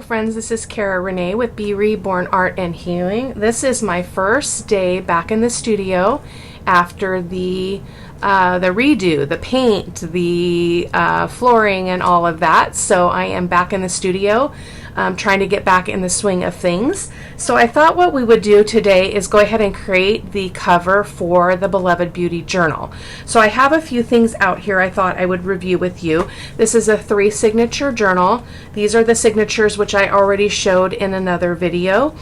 Hello friends, this is Cara-Renee with B.Reborn Art and Healing. This is my first day back in the studio after the redo, the paint, the flooring and all of that. So I am back in the studio trying to get back in the swing of things. So I thought what we would do today is go ahead and create the cover for the Beloved Beauty Journal. So I have a few things out here I thought I would review with you. This is a 3 signature journal. These are the signatures which I already showed in another video.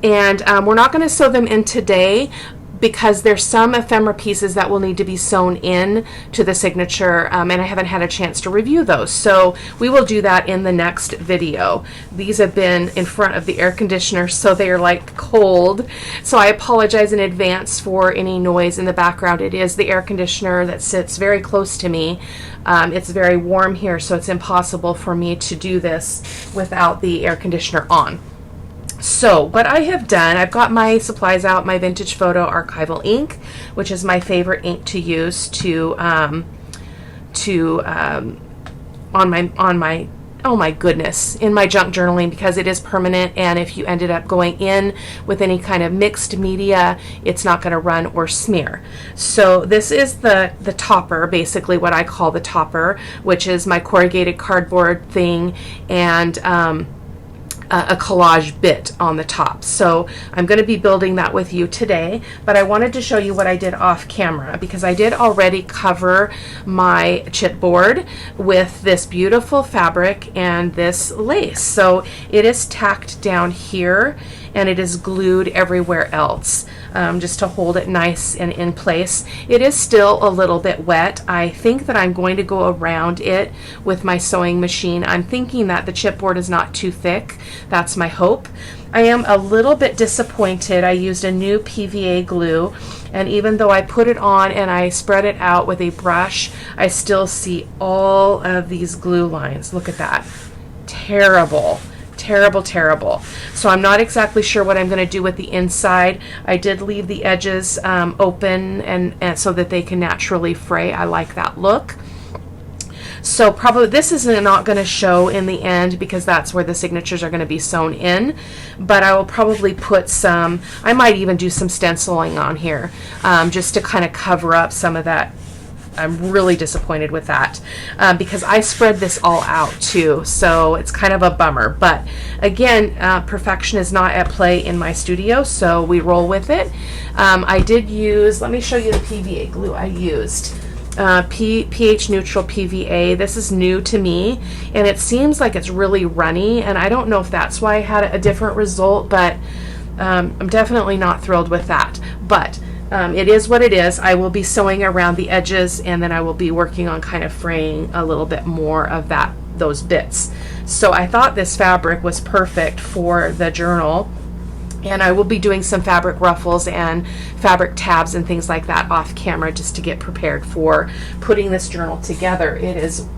And we're not going to sew them in today, because there's some ephemera pieces that will need to be sewn in to the signature, and I haven't had a chance to review those. So we will do that in the next video. These have been in front of the air conditioner, so they are like cold. So I apologize in advance for any noise in the background. It is the air conditioner that sits very close to me. It's very warm here, so it's impossible for me to do this without the air conditioner on. So what I have done, I've got my supplies out, my vintage photo archival ink, which is my favorite ink to use on my oh my goodness, in my junk journaling, because it is permanent, and if you ended up going in with any kind of mixed media, it's not going to run or smear. So this is the topper, basically what I call the topper, which is my corrugated cardboard thing and a collage bit on the top. So I'm going to be building that with you today, but I wanted to show you what I did off camera, because I did already cover my chipboard with this beautiful fabric and this lace. So it is tacked down here and it is glued everywhere else, just to hold it nice and in place. It is still a little bit wet. I think that I'm going to go around it with my sewing machine. I'm thinking that the chipboard is not too thick. That's my hope. I am a little bit disappointed. I used a new PVA glue, and even though I put it on and I spread it out with a brush, I still see all of these glue lines. Look at that. Terrible. Terrible, terrible. So I'm not exactly sure what I'm going to do with the inside. I did leave the edges open and so that they can naturally fray. I like that look. So probably this is not going to show in the end, because that's where the signatures are going to be sewn in, but I will probably put some, I might even do some stenciling on here just to kind of cover up some of that. I'm really disappointed with that because I spread this all out too, so it's kind of a bummer. But again, perfection is not at play in my studio, so we roll with it. I did use, let me show you the PVA glue I used. pH neutral PVA. This is new to me, and it seems like it's really runny, and I don't know if that's why I had a different result, but I'm definitely not thrilled with that. But it is what it is. I will be sewing around the edges, and then I will be working on kind of fraying a little bit more of those bits. So I thought this fabric was perfect for the journal, and I will be doing some fabric ruffles and fabric tabs and things like that off camera, just to get prepared for putting this journal together.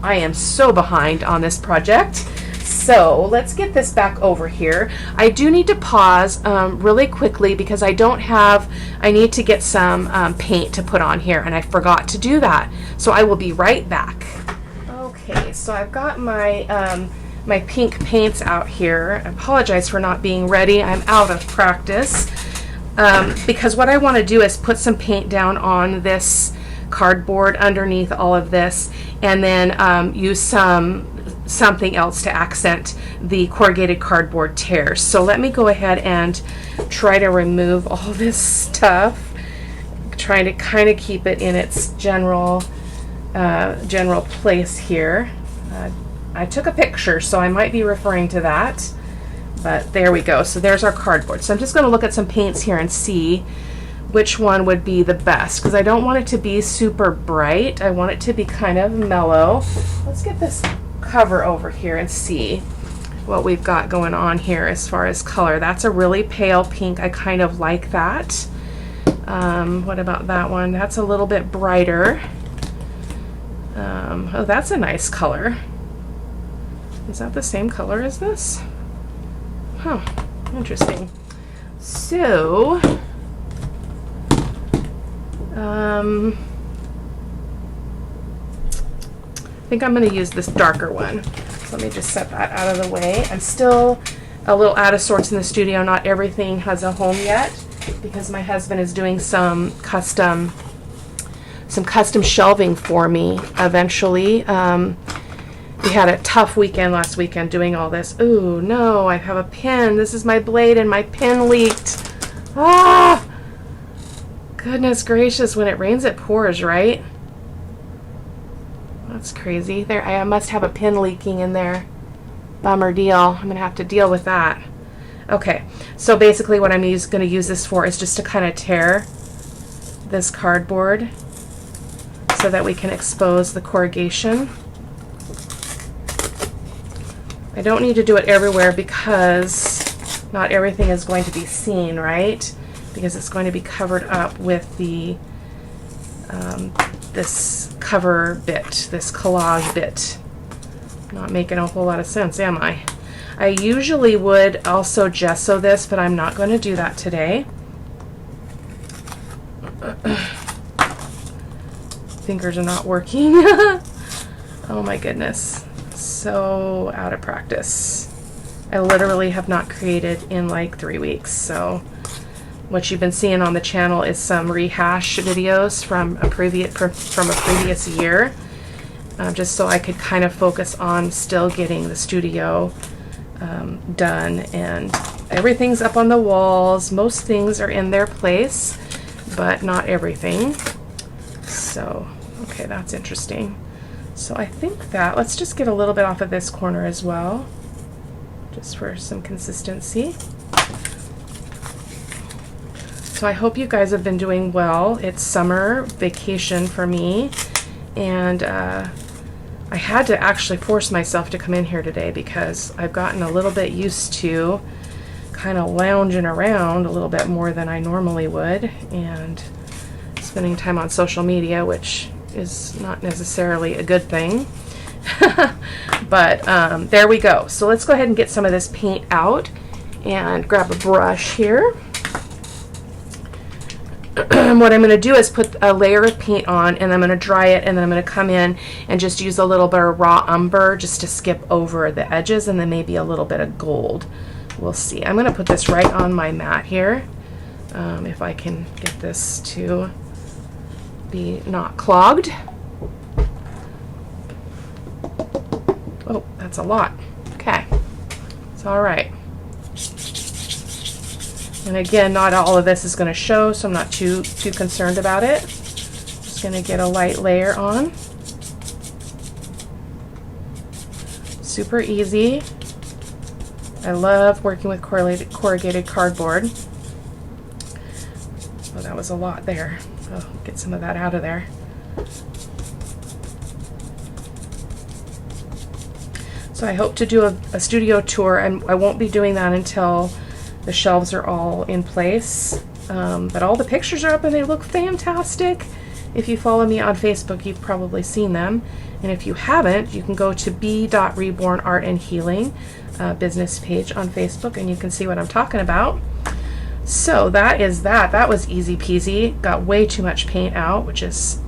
I am so behind on this project. So let's get this back over here. I do need to pause really quickly, because I need to get some paint to put on here, and I forgot to do that. So I will be right back. Okay, so I've got my my pink paints out here. I apologize for not being ready. I'm out of practice because what I want to do is put some paint down on this cardboard underneath all of this, and then use something else to accent the corrugated cardboard tears. So let me go ahead and try to remove all this stuff, trying to kind of keep it in its general place here. I took a picture, so I might be referring to that, but there we go. So there's our cardboard. So I'm just going to look at some paints here and see which one would be the best, because I don't want it to be super bright. I want it to be kind of mellow. Let's get this cover over here and see what we've got going on here as far as color. That's a really pale pink. I kind of like that. What about that one? That's a little bit brighter. Oh, that's a nice color. Is that the same color as this? Huh, interesting. So, I think I'm going to use this darker one. So let me just set that out of the way. I'm still a little out of sorts in the studio. Not everything has a home yet because my husband is doing some custom shelving for me eventually. We had a tough weekend last weekend doing all this. Ooh, no, I have a pin. This is my blade and my pin leaked. Ah! Goodness gracious, when it rains it pours, right? That's crazy. There, I must have a pin leaking in there. Bummer deal. I'm going to have to deal with that. Okay, so basically what I'm going to use this for is just to kind of tear this cardboard so that we can expose the corrugation. I don't need to do it everywhere because not everything is going to be seen, right? Because it's going to be covered up with the this cover bit, this collage bit. Not making a whole lot of sense, am I? I usually would also gesso this, but I'm not going to do that today. Fingers are not working. Oh my goodness. So out of practice. I literally have not created in like 3 weeks, so what you've been seeing on the channel is some rehash videos from a previous year, just so I could kind of focus on still getting the studio done, and everything's up on the walls. Most things are in their place, but not everything. So okay, that's interesting. So I think that, let's just get a little bit off of this corner as well, just for some consistency. So I hope you guys have been doing well. It's summer vacation for me, and I had to actually force myself to come in here today because I've gotten a little bit used to kind of lounging around a little bit more than I normally would, and spending time on social media, which is not necessarily a good thing. But there we go. So let's go ahead and get some of this paint out and grab a brush here. What I'm going to do is put a layer of paint on, and I'm going to dry it, and then I'm going to come in and just use a little bit of raw umber just to skip over the edges, and then maybe a little bit of gold. We'll see. I'm going to put this right on my mat here, if I can get this to be not clogged. Oh, that's a lot. Okay, it's all right. And again, not all of this is going to show, so I'm not too concerned about it. Just going to get a light layer on. Super easy. I love working with corrugated cardboard. Oh, that was a lot there. Oh, get some of that out of there. So I hope to do a studio tour, and I won't be doing that until the shelves are all in place. But all the pictures are up and they look fantastic. If you follow me on Facebook, you've probably seen them. And if you haven't, you can go to B.Reborn Art and Healing business page on Facebook, and you can see what I'm talking about. So that is that. That was easy peasy. Got way too much paint out, which is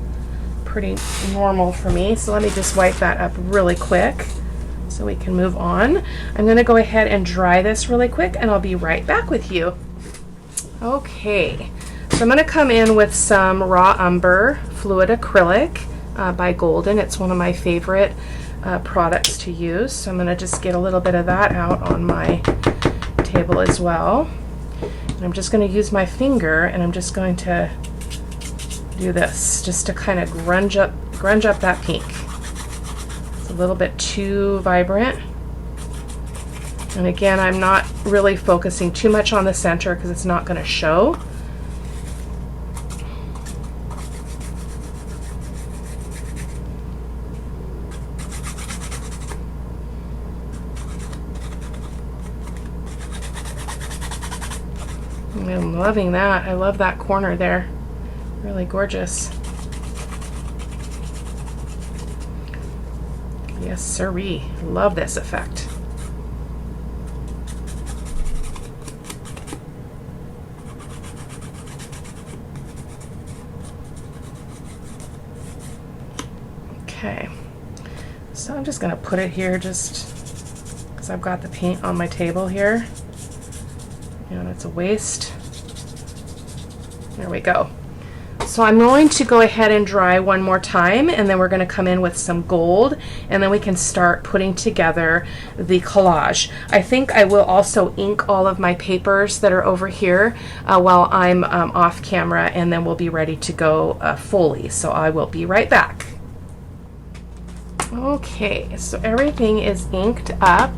pretty normal for me. So let me just wipe that up really quick so we can move on. I'm going to go ahead and dry this really quick, and I'll be right back with you. Okay, so I'm going to come in with some raw umber fluid acrylic by Golden. It's one of my favorite products to use. So I'm going to just get a little bit of that out on my table as well. And I'm just going to use my finger, and I'm just going to do this just to kind of grunge up that pink. It's a little bit too vibrant. And again, I'm not really focusing too much on the center because it's not going to show. I'm loving that. I love that corner there. Really gorgeous. Yes, sirree. Love this effect. Okay. So I'm just going to put it here just because I've got the paint on my table here. And it's a waste. There we go. So I'm going to go ahead and dry one more time, and then we're going to come in with some gold, and then we can start putting together the collage. I think I will also ink all of my papers that are over here while I'm off camera, and then we'll be ready to go fully. So I will be right back. Okay, so everything is inked up,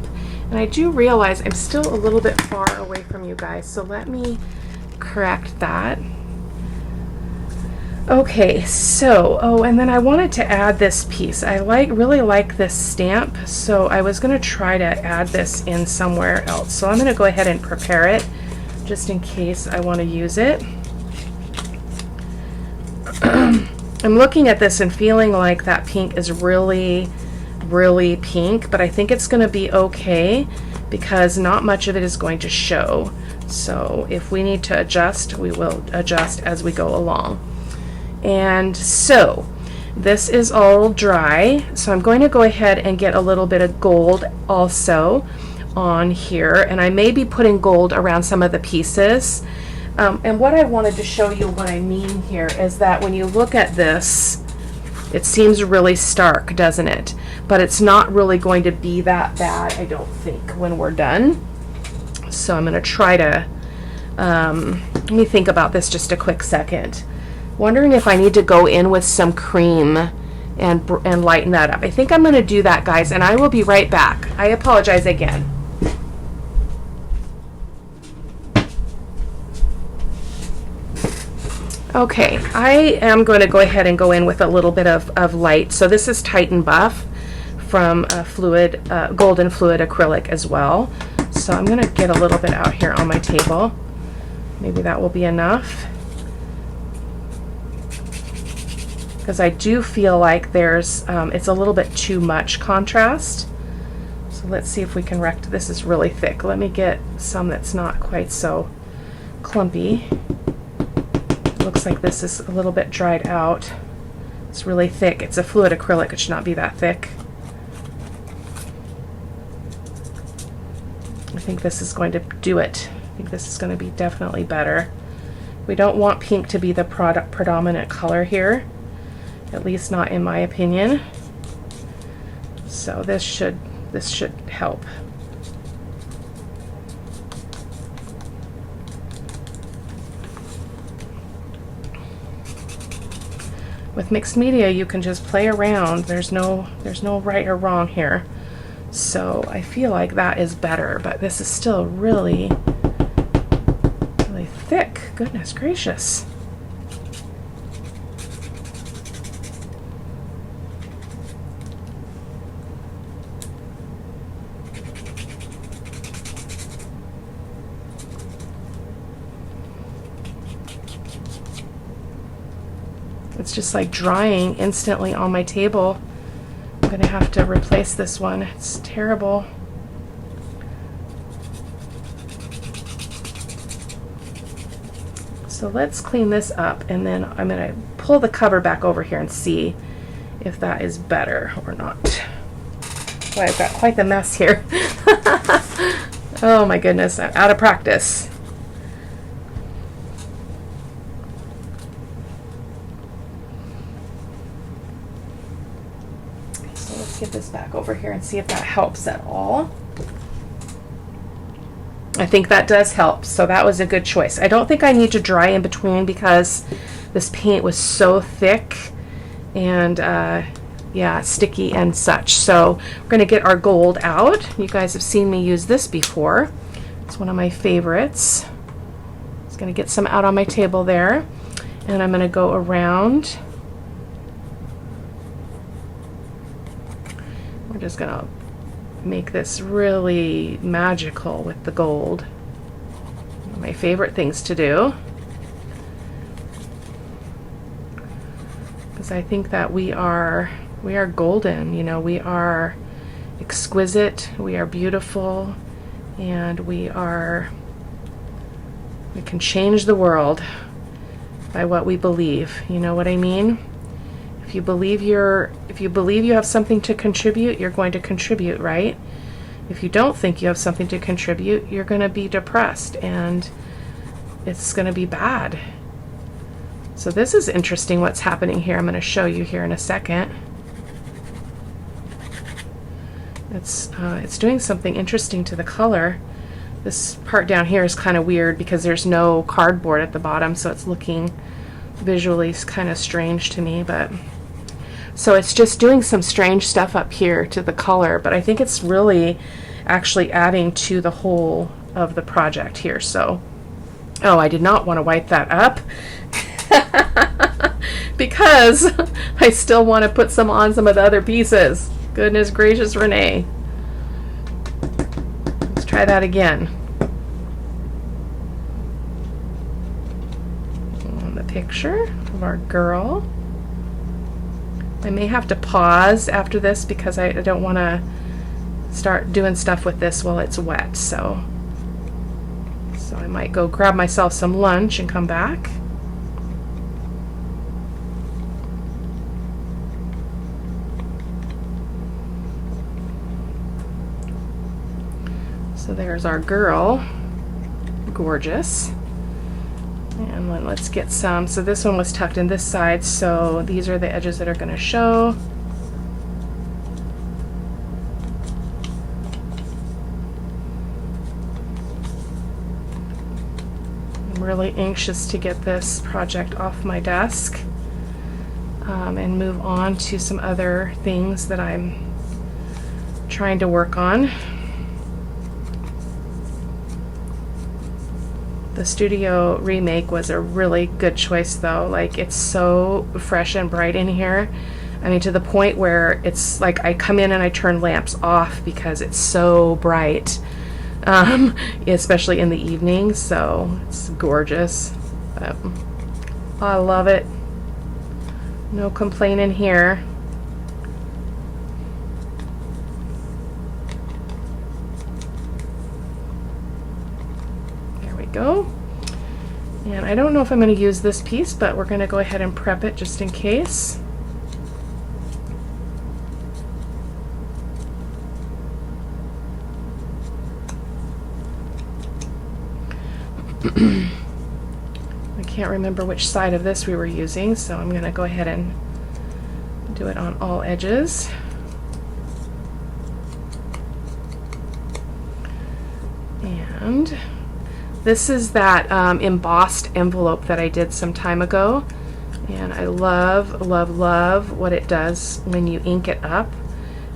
and I do realize I'm still a little bit far away from you guys, so let me correct that. Okay, so, oh, and then I wanted to add this piece. I really like this stamp, so I was going to try to add this in somewhere else. So I'm going to go ahead and prepare it just in case I want to use it. I'm looking at this and feeling like that pink is really, really pink, but I think it's going to be okay because not much of it is going to show. So if we need to adjust, we will adjust as we go along. And so this is all dry, so I'm going to go ahead and get a little bit of gold also on here, and I may be putting gold around some of the pieces. And what I wanted to show you what I mean here is that when you look at this, it seems really stark, doesn't it? But it's not really going to be that bad, I don't think, when we're done. So I'm going to try to let me think about this just a quick second. Wondering if I need to go in with some cream and lighten that up. I think I'm going to do that, guys, and I will be right back. I apologize again. Okay, I am going to go ahead and go in with a little bit of light. So this is Titan Buff from Golden Fluid Acrylic as well. So I'm going to get a little bit out here on my table. Maybe that will be enough. Because I do feel like there's, it's a little bit too much contrast. So let's see if we can rectify. This is really thick. Let me get some that's not quite so clumpy. It looks like this is a little bit dried out. It's really thick. It's a fluid acrylic. It should not be that thick. I think this is going to do it. I think this is going to be definitely better. We don't want pink to be the predominant color here. At least not in my opinion. So this should help. With mixed media, you can just play around. There's no right or wrong here. So I feel like that is better, but this is still really, really thick. Goodness gracious. It's just like drying instantly on my table. I'm going to have to replace this one. It's terrible. So let's clean this up, and then I'm going to pull the cover back over here and see if that is better or not. Boy, I've got quite the mess here. Oh my goodness, I'm out of practice. Get this back over here and see if that helps at all. I think that does help, so that was a good choice. I don't think I need to dry in between because this paint was so thick and yeah, sticky and such. So we're going to get our gold out. You guys have seen me use this before. It's one of my favorites. Just going to get some out on my table there, and I'm going to go around. We're just going to make this really magical with the gold. One of my favorite things to do. Because I think that we are golden, you know, we are exquisite, we are beautiful, and we can change the world by what we believe. You know what I mean? If you believe you have something to contribute, you're going to contribute, right? if you don't think you have something to contribute, you're going to be depressed and it's going to be bad. So this is interesting what's happening here. I'm going to show you here in a second. It's doing something interesting to the color. This part down here is kind of weird because there's no cardboard at the bottom, so it's looking visually kind of strange to me, but so it's just doing some strange stuff up here to the color, but I think it's really actually adding to the whole of the project here. So, oh, I did not want to wipe that up because I still want to put some on some of the other pieces. Goodness gracious, Renee. Let's try that again. On the picture of our girl. I may have to pause after this because I don't want to start doing stuff with this while it's wet. So I might go grab myself some lunch and come back. So there's our girl, gorgeous. And then let's get some. So this one was tucked in this side, so these are the edges that are going to show. I'm really anxious to get this project off my desk and move on to some other things that I'm trying to work on. The studio remake was a really good choice though. Like, it's so fresh and bright in here. I mean, to the point where it's like I come in and I turn lamps off because it's so bright, especially in the evening. So it's gorgeous. I love it. No complaining here. Go. And I don't know if I'm going to use this piece, but we're going to go ahead and prep it just in case. I can't remember which side of this we were using, so I'm going to go ahead and do it on all edges. And this is that embossed envelope that I did some time ago, and I love, love, love what it does when you ink it up,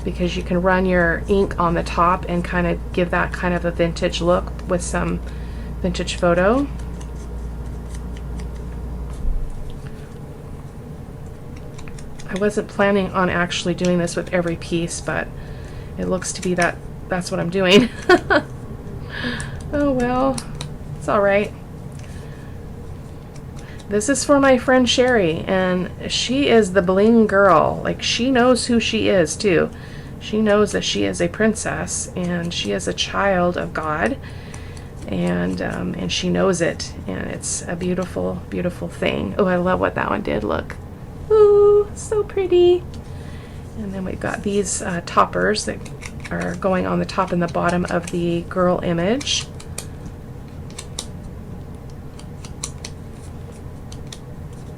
because you can run your ink on the top and kind of give that kind of a vintage look with some vintage photo. I wasn't planning on actually doing this with every piece, but it looks to be that's what I'm doing. Oh well, it's all right. This is for my friend Sherry, and she is the bling girl. Like, she knows who she is too. She knows that she is a princess and she is a child of God, and she knows it, and it's a beautiful, beautiful thing. Oh, I love what that one did. Look, ooh, so pretty. And then we've got these toppers that are going on the top and the bottom of the girl image.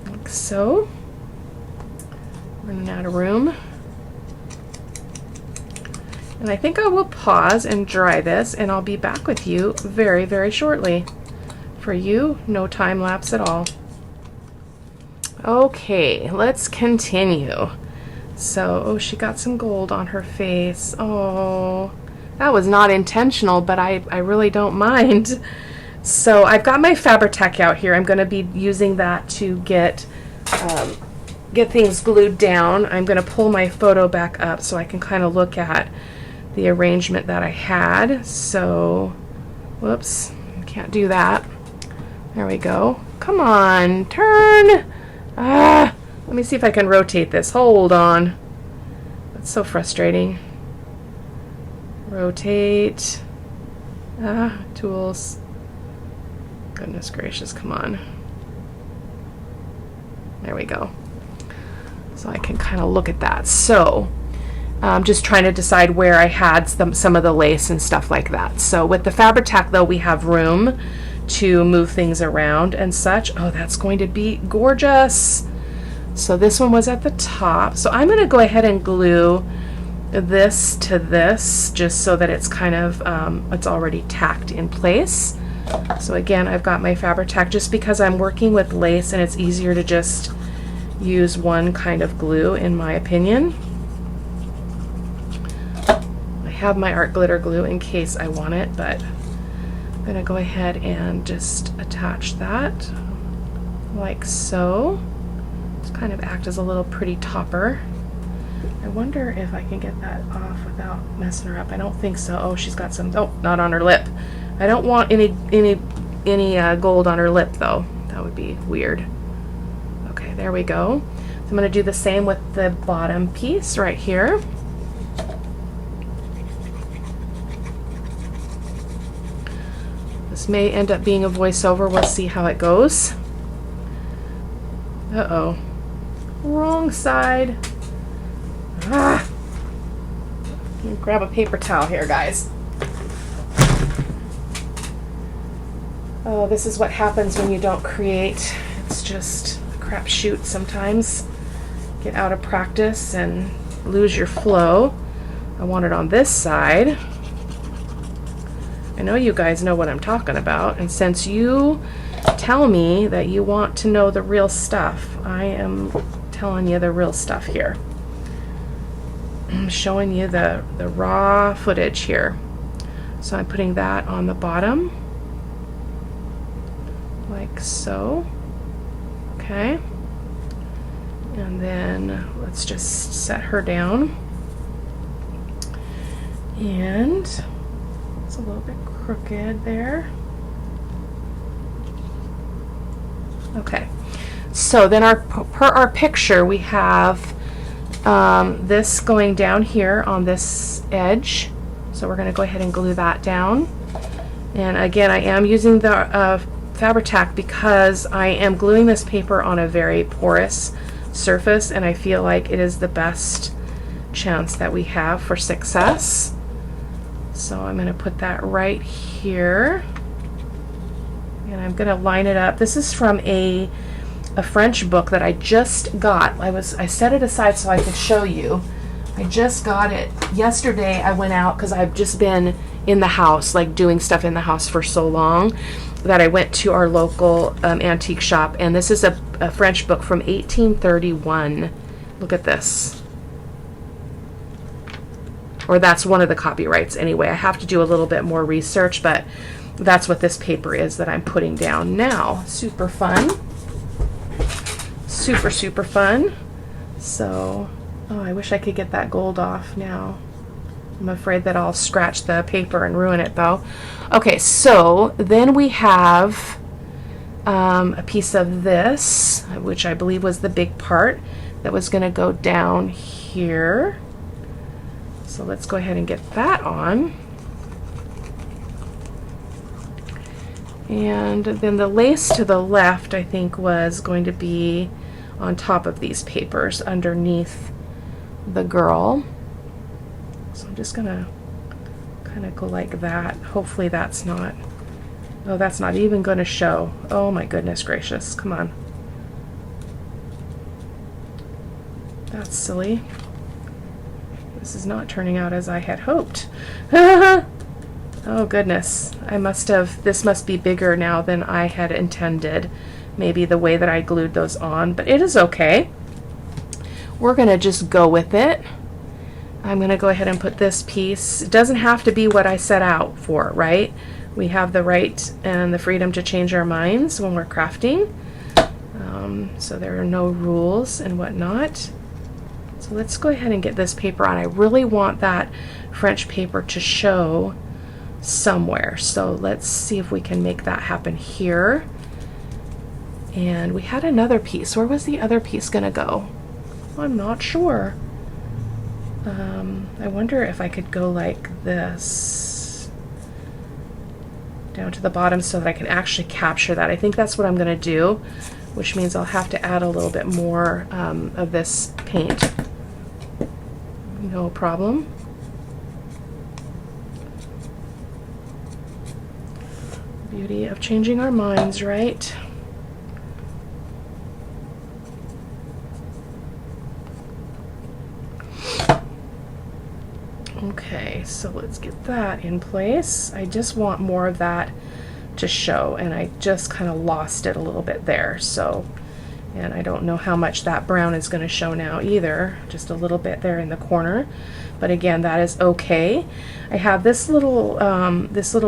Like so. Running out of room. And I think I will pause and dry this, and I'll be back with you very, very shortly. For you, no time lapse at all. Okay, let's continue. So, oh, she got some gold on her face. Oh, that was not intentional, but I really don't mind. So I've got my Fabri-Tac out here. I'm going to be using that to get things glued down. I'm going to pull my photo back up so I can kind of look at the arrangement that I had. So, whoops, can't do that. There we go. Come on, turn. Let me see if I can rotate this. Hold on. That's so frustrating. Rotate. Tools. Goodness gracious, come on. There we go. So I can kind of look at that. So, Just trying to decide where I had some of the lace and stuff like that. So with the Fabri-Tac though, we have room to move things around and such. Oh, that's going to be gorgeous. So this one was at the top. So I'm going to go ahead and glue this to this just so that it's kind of, it's already tacked in place. So again, I've got my Fabri-Tac just because I'm working with lace and it's easier to just use one kind of glue in my opinion. I have my art glitter glue in case I want it, but I'm going to go ahead and just attach that like so. Just kind of act as a little pretty topper. I wonder if I can get that off without messing her up. I don't think so. Oh, she's got some, oh, not on her lip. I don't want any gold on her lip though. That would be weird. Okay, there we go. So I'm going to do the same with the bottom piece right here. This may end up being a voiceover. We'll see how it goes. Uh-oh. Wrong side. Ah. Grab a paper towel here, guys. Oh, this is what happens when you don't create. It's just a crapshoot sometimes. Get out of practice and lose your flow. I want it on this side. I know you guys know what I'm talking about, and since you tell me that you want to know the real stuff, I am telling you the real stuff here. I'm showing you the raw footage here. So I'm putting that on the bottom. Like so. Okay. And then let's just set her down. And it's a little bit crooked there. Okay. So then per our picture we have this going down here on this edge. So we're going to go ahead and glue that down. And again, I am using the Fabri-Tac because I am gluing this paper on a very porous surface, and I feel like it is the best chance that we have for success. So I'm going to put that right here, and I'm going to line it up. This is from a French book that I just got. I set it aside so I could show you. I just got it yesterday. I went out because I've just been in the house, like doing stuff in the house for so long, that I went to our local antique shop, and this is a French book from 1831. Look at this. Or that's one of the copyrights anyway. I have to do a little bit more research, but that's what this paper is that I'm putting down now. Super fun. Super, super fun. So, oh, I wish I could get that gold off now. I'm afraid that I'll scratch the paper and ruin it though. Okay, so then we have a piece of this, which I believe was the big part that was going to go down here. So let's go ahead and get that on. And then the lace to the left, I think, was going to be on top of these papers underneath the girl. So I'm just gonna kind of go like that. Hopefully that's not, oh, that's not even going to show. Oh my goodness gracious, come on. That's silly. This is not turning out as I had hoped. Oh goodness, this must be bigger now than I had intended. Maybe the way that I glued those on, but it is okay. We're gonna just go with it. I'm gonna go ahead and put this piece. It doesn't have to be what I set out for, right? We have the right and the freedom to change our minds when we're crafting. So there are no rules and whatnot. So let's go ahead and get this paper on. I really want that French paper to show somewhere. So let's see if we can make that happen here. And we had another piece. Where was the other piece gonna go? I'm not sure. I wonder if I could go like this down to the bottom so that I can actually capture that. I think that's what I'm gonna do, which means I'll have to add a little bit more of this paint. No problem. Beauty of changing our minds, right? Okay, so let's get that in place. I just want more of that to show, and I just kind of lost it a little bit there. So, and I don't know how much that brown is going to show now either, just a little bit there in the corner. But again, that is okay. I have this little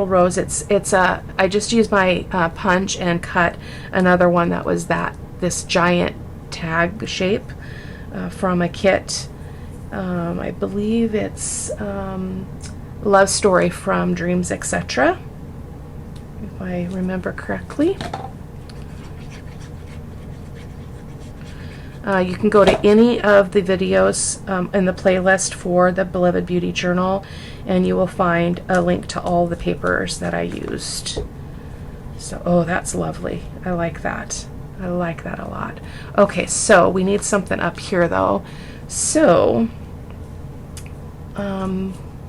rose. I just used my punch and cut another one that was this giant tag shape from a kit. I believe it's Love Story from Dreams, etc., if I remember correctly. You can go to any of the videos in the playlist for the Beloved Beauty Journal, and you will find a link to all the papers that I used. So, oh, that's lovely. I like that. I like that a lot. Okay, so we need something up here though. So,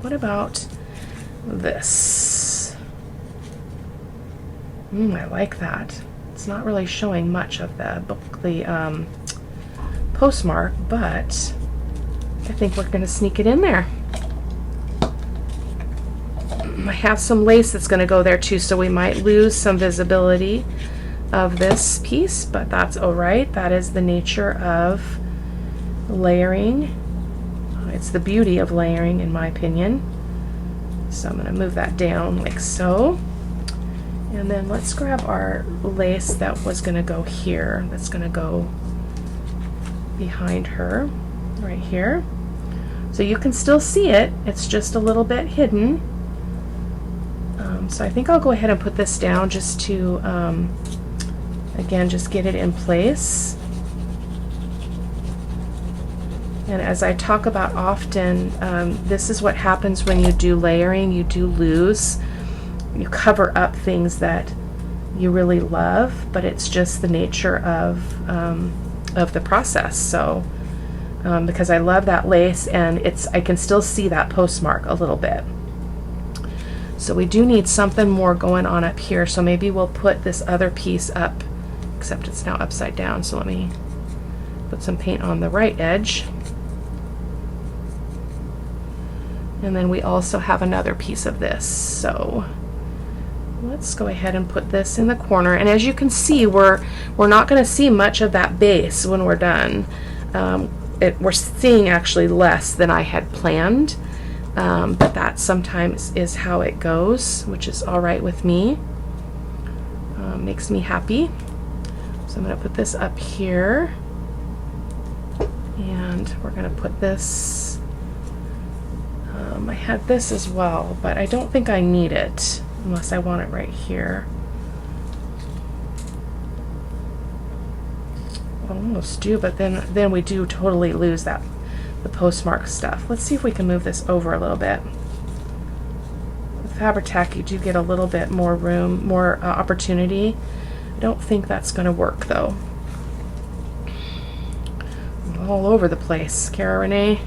what about this? I like that. It's not really showing much of the postmark, but I think we're going to sneak it in there. I have some lace that's going to go there too, so we might lose some visibility of this piece, but that's all right. That is the nature of layering. It's the beauty of layering, in my opinion. So I'm going to move that down like so. And then let's grab our lace that was going to go here. That's going to go behind her, right here. So you can still see it. It's just a little bit hidden. So I think I'll go ahead and put this down just to, again, just get it in place. And as I talk about often, this is what happens when you do layering. You do lose. You cover up things that you really love, but it's just the nature of the process. So, because I love that lace, and I can still see that postmark a little bit. So we do need something more going on up here. So maybe we'll put this other piece up, except it's now upside down. So let me put some paint on the right edge. And then we also have another piece of this. So let's go ahead and put this in the corner. And as you can see, we're not going to see much of that base when we're done. We're seeing actually less than I had planned, but that sometimes is how it goes, which is all right with me. Makes me happy. So I'm going to put this up here, and we're going to put this. I had this as well, but I don't think I need it unless I want it right here. I almost do, but then we do totally lose the postmark stuff. Let's see if we can move this over a little bit. With Fabri-Tac, you do get a little bit more room, more opportunity. I don't think that's going to work though. I'm all over the place, Cara-Renee.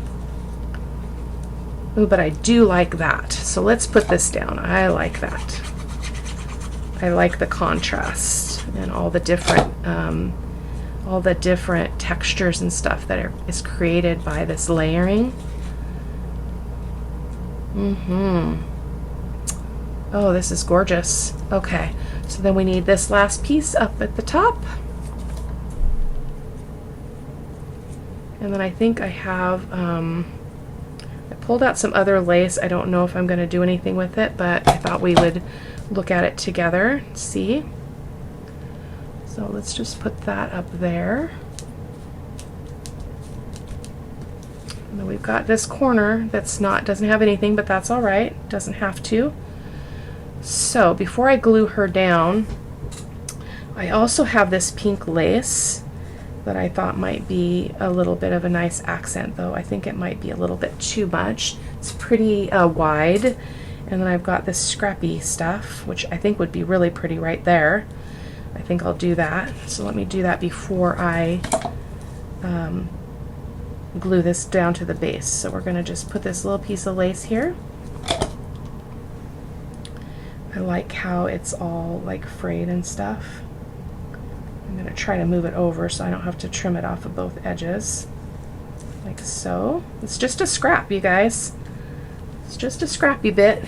Ooh, but I do like that. So let's put this down. I like that. I like the contrast and all the different textures and stuff that is created by this layering. Oh, this is gorgeous. Okay, so then we need this last piece up at the top. And then I think I have I pulled out some other lace. I don't know if I'm going to do anything with it, but I thought we would look at it together and see. So let's just put that up there. And then we've got this corner doesn't have anything, but that's all right. Doesn't have to. So before I glue her down, I also have this pink lace that I thought might be a little bit of a nice accent, though I think it might be a little bit too much. It's pretty wide. And then I've got this scrappy stuff, which I think would be really pretty right there. I think I'll do that. So let me do that before I glue this down to the base. So we're going to just put this little piece of lace here. I like how it's all like frayed and stuff. I'm going to try to move it over so I don't have to trim it off of both edges. Like so. It's just a scrap, you guys. It's just a scrappy bit.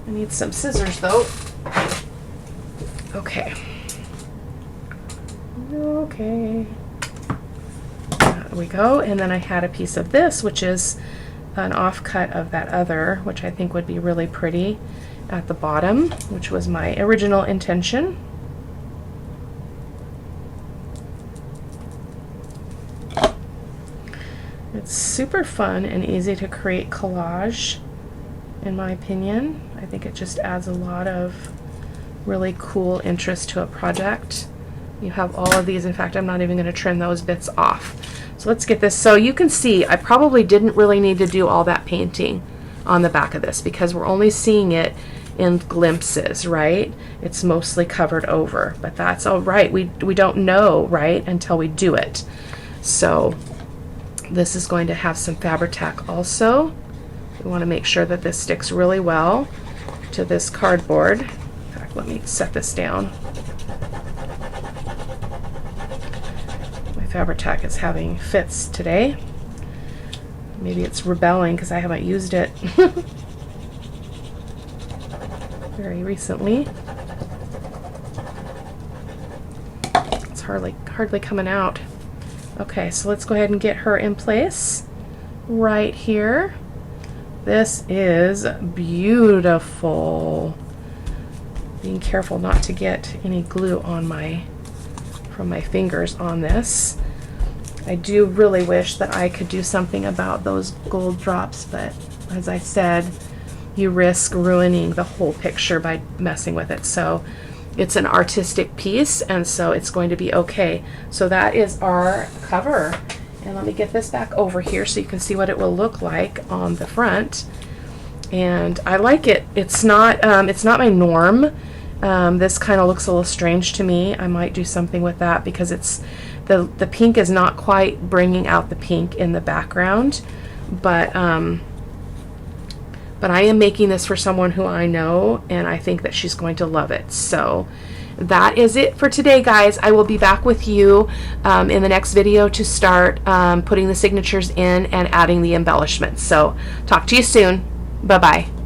I need some scissors though. Okay. Okay. There we go. And then I had a piece of this, which is an offcut of that other, which I think would be really pretty at the bottom, which was my original intention. It's super fun and easy to create collage, in my opinion. I think it just adds a lot of really cool interest to a project. You have all of these. In fact, I'm not even going to trim those bits off. So let's get this. So you can see I probably didn't really need to do all that painting on the back of this because we're only seeing it in glimpses, right? It's mostly covered over, but that's all right. We don't know, right, until we do it. So this is going to have some Fabri-Tac also. We want to make sure that this sticks really well to this cardboard. In fact, let me set this down. My Fabri-Tac is having fits today. Maybe it's rebelling because I haven't used it very recently. It's hardly coming out. Okay, so let's go ahead and get her in place right here. This is beautiful. Being careful not to get any glue on from my fingers on this. I do really wish that I could do something about those gold drops, but as I said, you risk ruining the whole picture by messing with it. So it's an artistic piece, and so it's going to be okay. So that is our cover. And let me get this back over here so you can see what it will look like on the front. And I like it. It's not my norm. This kind of looks a little strange to me. I might do something with that because it's the pink is not quite bringing out the pink in the background. But I am making this for someone who I know, and I think that she's going to love it. So that is it for today, guys. I will be back with you in the next video to start putting the signatures in and adding the embellishments. So talk to you soon. Bye-bye.